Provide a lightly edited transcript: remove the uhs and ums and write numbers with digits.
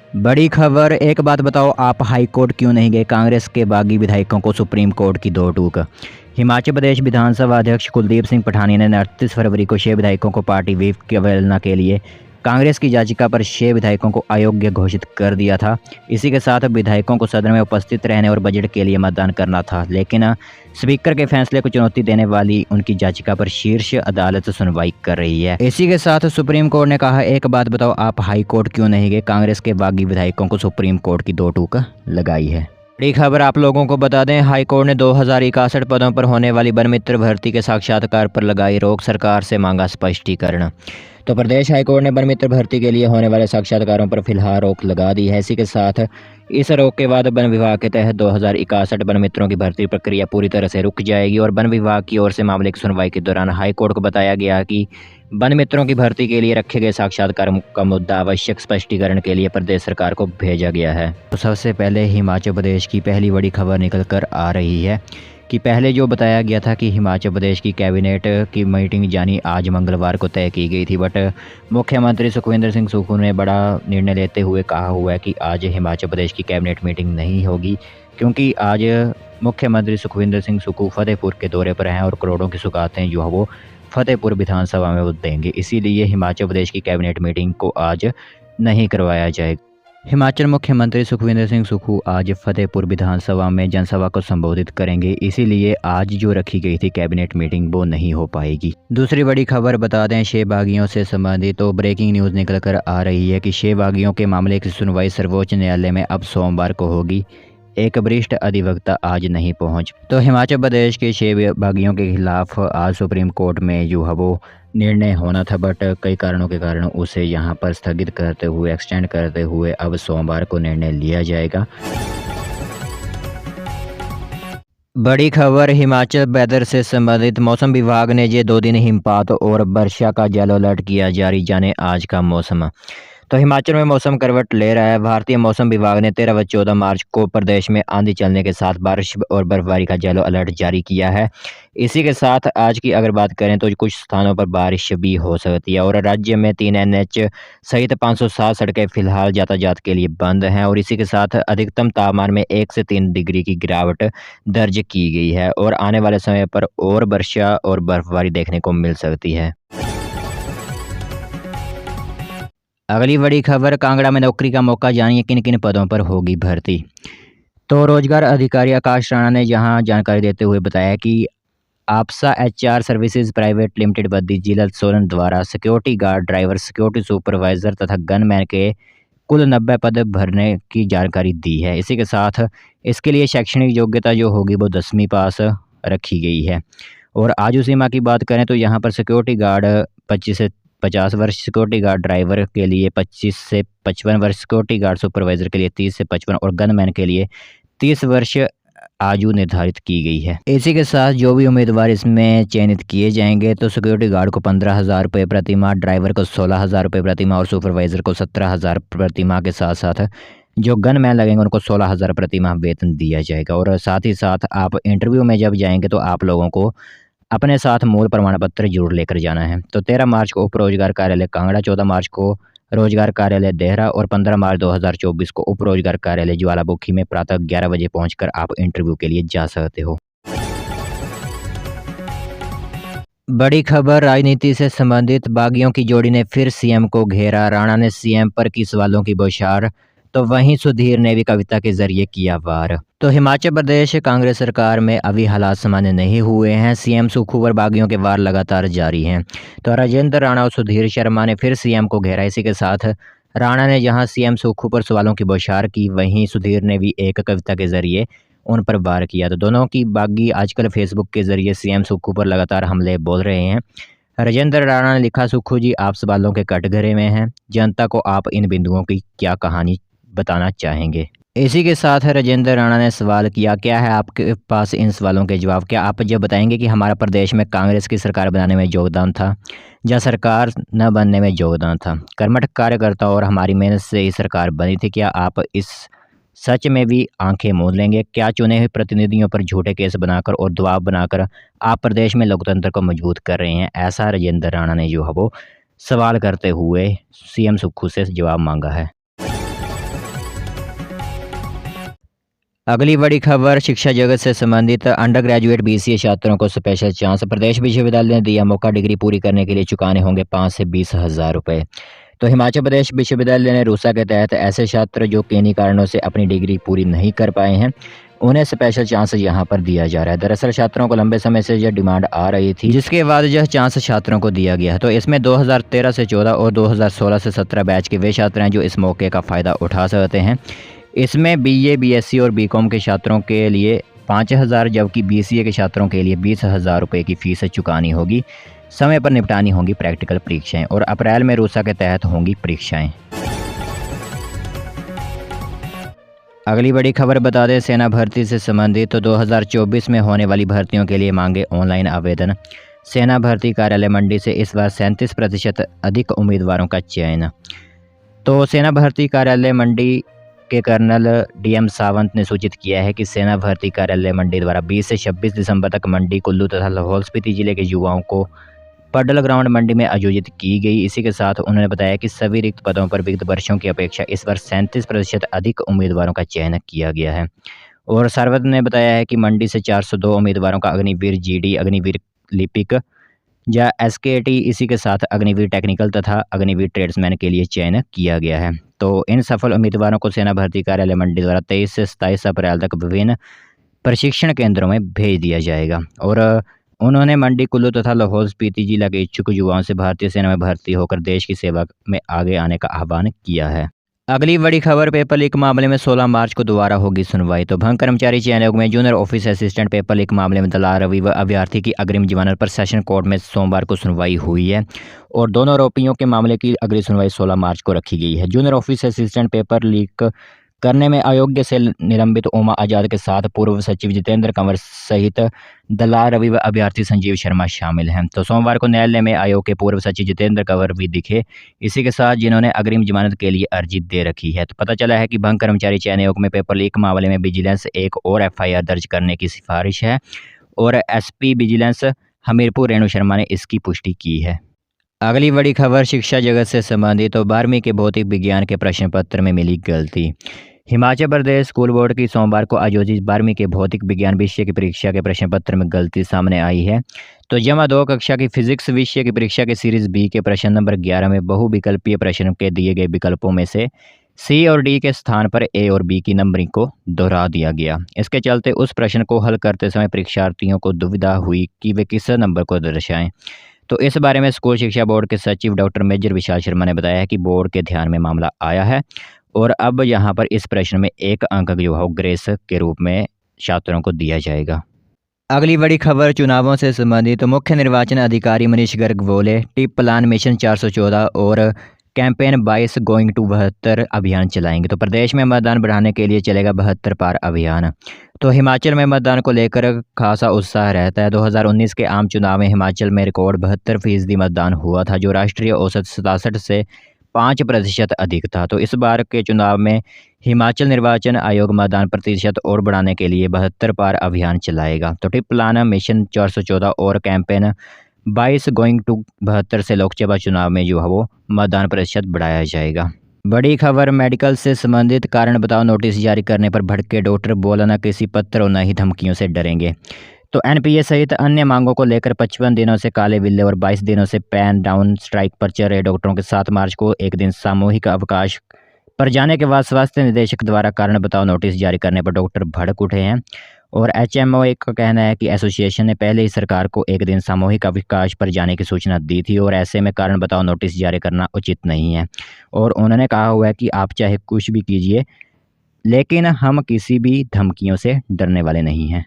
बड़ी खबर। एक बात बताओ, आप हाई कोर्ट क्यों नहीं गए? कांग्रेस के बागी विधायकों को सुप्रीम कोर्ट की दो टूक। हिमाचल प्रदेश विधानसभा अध्यक्ष कुलदीप सिंह पठानिया ने 38 फरवरी को 6 विधायकों को पार्टी व्हिप की अवहेलना के लिए कांग्रेस की याचिका पर 6 विधायकों को अयोग्य घोषित कर दिया था। इसी के साथ विधायकों को सदन में उपस्थित रहने और बजट के लिए मतदान करना था, लेकिन स्पीकर के फैसले को चुनौती देने वाली उनकी याचिका पर शीर्ष अदालत सुनवाई कर रही है। इसी के साथ सुप्रीम कोर्ट ने कहा, एक बात बताओ, आप हाई कोर्ट क्यों नहीं गए? कांग्रेस के बागी विधायकों को सुप्रीम कोर्ट की दो टूक लगाई है। बड़ी खबर आप लोगों को बता दें, हाईकोर्ट ने 2061 पदों पर होने वाली वन मित्र भर्ती के साक्षात्कार पर लगाई रोक, सरकार से मांगा स्पष्टीकरण। तो प्रदेश हाईकोर्ट ने वन मित्र भर्ती के लिए होने वाले साक्षात्कारों पर फिलहाल रोक लगा दी है। इसी के साथ इस रोक के बाद वन विभाग के तहत 2061 वन मित्रों की भर्ती प्रक्रिया पूरी तरह से रुक जाएगी और वन विभाग की ओर से मामले की सुनवाई के दौरान हाईकोर्ट को बताया गया कि वन मित्रों की भर्ती के लिए रखे गए साक्षात्कार का मुद्दा आवश्यक स्पष्टीकरण के लिए प्रदेश सरकार को भेजा गया है। तो सबसे पहले हिमाचल प्रदेश की पहली बड़ी खबर निकल कर आ रही है कि पहले जो बताया गया था कि हिमाचल प्रदेश की कैबिनेट की मीटिंग यानी आज मंगलवार को तय की गई थी, बट मुख्यमंत्री सुखविंदर सिंह सुक्खू ने बड़ा निर्णय लेते हुए कहा हुआ है कि आज हिमाचल प्रदेश की कैबिनेट मीटिंग नहीं होगी, क्योंकि आज मुख्यमंत्री सुखविंदर सिंह सुक्खू फतेहपुर के दौरे पर हैं और करोड़ों की सौगातें जो है वो फतेहपुर विधानसभा में वो देंगे। इसीलिए हिमाचल प्रदेश की कैबिनेट मीटिंग को आज नहीं करवाया जाएगा। हिमाचल मुख्यमंत्री सुखविंदर सिंह सुक्खू आज फतेहपुर विधानसभा में जनसभा को संबोधित करेंगे, इसीलिए आज जो रखी गई थी कैबिनेट मीटिंग वो नहीं हो पाएगी। दूसरी बड़ी खबर बता दें, 6 बागियों से संबंधित तो ब्रेकिंग न्यूज़ निकल कर आ रही है कि 6 बागियों के मामले की सुनवाई सर्वोच्च न्यायालय में अब सोमवार को होगी। एक वरिष्ठ अधिवक्ता आज नहीं पहुंच। तो हिमाचल प्रदेश के 6 बागियों के खिलाफ आज सुप्रीम कोर्ट में जो है वो निर्णय होना था, बट कई कारणों के कारण उसे यहां पर स्थगित करते हुए एक्सटेंड करते हुए अब सोमवार को निर्णय लिया जाएगा। बड़ी खबर हिमाचल वेदर से संबंधित, मौसम विभाग ने ये 2 दिन हिमपात और वर्षा का येलो अलर्ट किया जारी, जाने आज का मौसम। तो हिमाचल में मौसम करवट ले रहा है। भारतीय मौसम विभाग ने 13 व 14 मार्च को प्रदेश में आंधी चलने के साथ बारिश और बर्फबारी का येलो अलर्ट जारी किया है। इसी के साथ आज की अगर बात करें तो कुछ स्थानों पर बारिश भी हो सकती है और राज्य में 3 NH सहित 507 सड़कें फिलहाल यातायात के लिए बंद हैं और इसी के साथ अधिकतम तापमान में 1 से 3 डिग्री की गिरावट दर्ज की गई है और आने वाले समय पर और वर्षा और बर्फबारी देखने को मिल सकती है। अगली बड़ी खबर, कांगड़ा में नौकरी का मौका, जानिए किन किन पदों पर होगी भर्ती। तो रोजगार अधिकारी आकाश राणा ने यहां जानकारी देते हुए बताया कि आपसा HR services private limited Baddi जिला सोलन द्वारा security guard, driver, security supervisor तथा गनमैन के कुल 90 पद भरने की जानकारी दी है। इसी के साथ इसके लिए शैक्षणिक योग्यता जो होगी वो 10वीं पास रखी गई है और आयु सीमा की बात करें तो यहाँ पर सिक्योरिटी गार्ड 25 से 50 वर्ष, सिक्योरिटी गार्ड ड्राइवर के लिए 25 से 55 वर्ष, सिक्योरिटी गार्ड सुपरवाइजर के लिए 30 से 55 और गनमैन के लिए 30 वर्ष आयु निर्धारित की गई है। इसी के साथ जो भी उम्मीदवार इसमें चयनित किए जाएंगे तो सिक्योरिटी गार्ड को 15,000 रुपये प्रति माह, ड्राइवर को 16,000 रुपये प्रति माह और सुपरवाइजर को 17,000 प्रति माह के साथ साथ जो गनमैन लगेंगे उनको 16,000 प्रति माह वेतन दिया जाएगा। और साथ ही साथ आप इंटरव्यू में जब जाएंगे तो आप लोगों को अपने साथ मूल प्रमाण पत्र जरूर लेकर जाना है। तो 13 मार्च को उप रोजगार कार्यालय कांगड़ा, 14 मार्च को रोजगार कार्यालय देहरा और 15 मार्च 2024 को उप रोजगार कार्यालय ज्वालामुखी में प्रातः 11 बजे पहुंचकर आप इंटरव्यू के लिए जा सकते हो। बड़ी खबर, राजनीति से संबंधित, बागियों की जोड़ी ने फिर CM को घेरा, राणा ने CM पर की सवालों की बौछार, तो वहीं सुधीर ने भी कविता के जरिए किया वार। तो हिमाचल प्रदेश कांग्रेस सरकार में अभी हालात सामान्य नहीं हुए हैं। CM सुक्खू पर बागियों के वार लगातार जारी हैं। तो राजेंद्र राणा और सुधीर शर्मा ने फिर CM को घेरा। इसी के साथ राणा ने जहां CM सुक्खू पर सवालों की बौछार की, वहीं सुधीर ने भी एक कविता के जरिए उन पर वार किया। तो दोनों की बागी आजकल फेसबुक के जरिए CM सुक्खू पर लगातार हमले बोल रहे हैं। राजेंद्र राणा ने लिखा, सुक्खू जी आप सवालों के कटघरे में हैं, जनता को आप इन बिंदुओं की क्या कहानी बताना चाहेंगे। इसी के साथ राजेंद्र राणा ने सवाल किया, क्या है आपके पास इन सवालों के जवाब? क्या आप जब बताएंगे कि हमारा प्रदेश में कांग्रेस की सरकार बनाने में योगदान था या सरकार न बनने में योगदान था? कर्मठ कार्यकर्ता और हमारी मेहनत से ये सरकार बनी थी। क्या आप इस सच में भी आंखें मूंद लेंगे? क्या चुने हुए प्रतिनिधियों पर झूठे केस बनाकर और दबाव बनाकर आप प्रदेश में लोकतंत्र को मजबूत कर रहे हैं? ऐसा राजेंद्र राणा ने जो है वो सवाल करते हुए CM सुक्खू से जवाब मांगा है। अगली बड़ी खबर शिक्षा जगत से संबंधित अंडर ग्रेजुएट बीसीए छात्रों को स्पेशल चांस। प्रदेश विश्वविद्यालय ने दिया मौका, डिग्री पूरी करने के लिए चुकाने होंगे 5 से 20 हज़ार रुपये। तो हिमाचल प्रदेश विश्वविद्यालय ने रूसा के तहत ऐसे छात्र जो किन्हीं कारणों से अपनी डिग्री पूरी नहीं कर पाए हैं, उन्हें स्पेशल चांस यहां पर दिया जा रहा है। दरअसल छात्रों को लंबे समय से यह डिमांड आ रही थी, जिसके बाद यह चांस छात्रों को दिया गया है। तो इसमें 2013 से 14 और 2016 से 17 बैच के वे छात्र हैं जो इस मौके का फ़ायदा उठा सकते हैं। इसमें बीए, बीएससी और बीकॉम के छात्रों के लिए 5,000, जबकि बीसीए के छात्रों के लिए 20,000 रुपये की फ़ीस चुकानी होगी। समय पर निपटानी होंगी प्रैक्टिकल परीक्षाएं और अप्रैल में रूसा के तहत होंगी परीक्षाएं। अगली बड़ी खबर बता दें सेना भर्ती से संबंधित। तो 2024 में होने वाली भर्तियों के लिए मांगे ऑनलाइन आवेदन। सेना भर्ती कार्यालय मंडी से इस बार 37% अधिक उम्मीदवारों का चयन। तो सेना भर्ती कार्यालय मंडी के कर्नल डीएम सावंत ने सूचित किया है कि सेना भर्ती कार्यालय मंडी द्वारा 20 से 26 दिसंबर तक मंडी, कुल्लू तथा लाहौल स्पीति जिले के युवाओं को पडल ग्राउंड मंडी में आयोजित की गई। इसी के साथ उन्होंने बताया कि सभी रिक्त पदों पर विगत वर्षों की अपेक्षा इस बार 37% अधिक उम्मीदवारों का चयन किया गया है। और सावंत ने बताया है कि मंडी से 402 उम्मीदवारों का अग्निवीर जीडी, अग्निवीर लिपिक या एसकेटी, इसी के साथ अग्निवीर टेक्निकल तथा अग्निवीर ट्रेड्समैन के लिए चयन किया गया है। तो इन सफल उम्मीदवारों को सेना भर्ती कार्यालय मंडी द्वारा 23 से 27 अप्रैल तक विभिन्न प्रशिक्षण केंद्रों में भेज दिया जाएगा। और उन्होंने मंडी, कुल्लू तथा लाहौल स्पीति जिला के इच्छुक युवाओं से भारतीय सेना में भर्ती होकर देश की सेवा में आगे आने का आह्वान किया है। अगली बड़ी खबर, पेपर लीक मामले में 16 मार्च को दोबारा होगी सुनवाई। तो भंग कर्मचारी चयन आयोग में junior office assistant paper leak मामले में दलाल रवि व अभ्यर्थी की अग्रिम जमानत पर सेशन कोर्ट में सोमवार को सुनवाई हुई है और दोनों आरोपियों के मामले की अगली सुनवाई 16 मार्च को रखी गई है। Junior office assistant paper leak करने में अयोग्य से निलंबित उमा आजाद के साथ पूर्व सचिव जितेंद्र कंवर सहित दलाल रवि व अभ्यर्थी संजीव शर्मा शामिल हैं। तो सोमवार को न्यायालय में आयोग के पूर्व सचिव जितेंद्र कंवर भी दिखे, इसी के साथ जिन्होंने अग्रिम जमानत के लिए अर्जी दे रखी है। तो पता चला है कि भंग कर्मचारी चयन आयोग में पेपर लीक मामले में विजिलेंस एक और एफआईआर दर्ज करने की सिफारिश है और एसपी विजिलेंस हमीरपुर रेणु शर्मा ने इसकी पुष्टि की है। अगली बड़ी खबर शिक्षा जगत से संबंधित। तो 12वीं के भौतिक विज्ञान के प्रश्न पत्र में मिली गलती। हिमाचल प्रदेश स्कूल बोर्ड की सोमवार को आयोजित 12वीं के भौतिक विज्ञान विषय की परीक्षा के प्रश्न पत्र में गलती सामने आई है। तो जमा 2 कक्षा की फिजिक्स विषय की परीक्षा के सीरीज बी के प्रश्न नंबर 11 में बहुविकल्पीय प्रश्न के दिए गए विकल्पों में से सी और डी के स्थान पर ए और बी की नंबरिंग को दोहरा दिया गया। इसके चलते उस प्रश्न को हल करते समय परीक्षार्थियों को दुविधा हुई कि वे किस नंबर को दर्शाएं। तो इस बारे में स्कूल शिक्षा बोर्ड के सचिव डॉक्टर मेजर विशाल शर्मा ने बताया है कि बोर्ड के ध्यान में मामला आया है और अब यहां पर इस प्रश्न में 1 अंक जो है ग्रेस के रूप में छात्रों को दिया जाएगा। अगली बड़ी खबर चुनावों से संबंधित। तो मुख्य निर्वाचन अधिकारी मनीष गर्ग बोले, टिप प्लान मिशन 414 और कैंपेन 22 गोइंग टू 72 अभियान चलाएंगे। तो प्रदेश में मतदान बढ़ाने के लिए चलेगा 72 पार अभियान। तो हिमाचल में मतदान को लेकर खासा उत्साह रहता है। 2019 के आम चुनाव में हिमाचल में रिकॉर्ड 72% मतदान हुआ था, जो राष्ट्रीय औसत 67 से 5% अधिक था। तो इस बार के चुनाव में हिमाचल निर्वाचन आयोग मतदान प्रतिशत और बढ़ाने के लिए 72 पार अभियान चलाएगा। तो टिप प्लान मिशन 414 और कैंपेन 22 गोइंग टू 72 से लोकसभा चुनाव में जो है वो मतदान प्रतिशत बढ़ाया जाएगा। बड़ी खबर मेडिकल से संबंधित। कारण बताओ नोटिस जारी करने पर भड़के डॉक्टर, बोला न किसी पत्र और न ही धमकियों से डरेंगे। तो एनपीए सहित अन्य मांगों को लेकर 55 दिनों से काले बिल्ले और 22 दिनों से पैन डाउन स्ट्राइक पर चल रहे डॉक्टरों के 7 मार्च को एक दिन सामूहिक अवकाश पर जाने के बाद स्वास्थ्य निदेशक द्वारा कारण बताओ नोटिस जारी करने पर डॉक्टर भड़क उठे हैं और एचएमओ का कहना है कि एसोसिएशन ने पहले ही सरकार को एक दिन सामूहिक अवकाश पर जाने की सूचना दी थी और ऐसे में कारण बताओ नोटिस जारी करना उचित नहीं है। और उन्होंने कहा हुआ है कि आप चाहे कुछ भी कीजिए, लेकिन हम किसी भी धमकियों से डरने वाले नहीं हैं।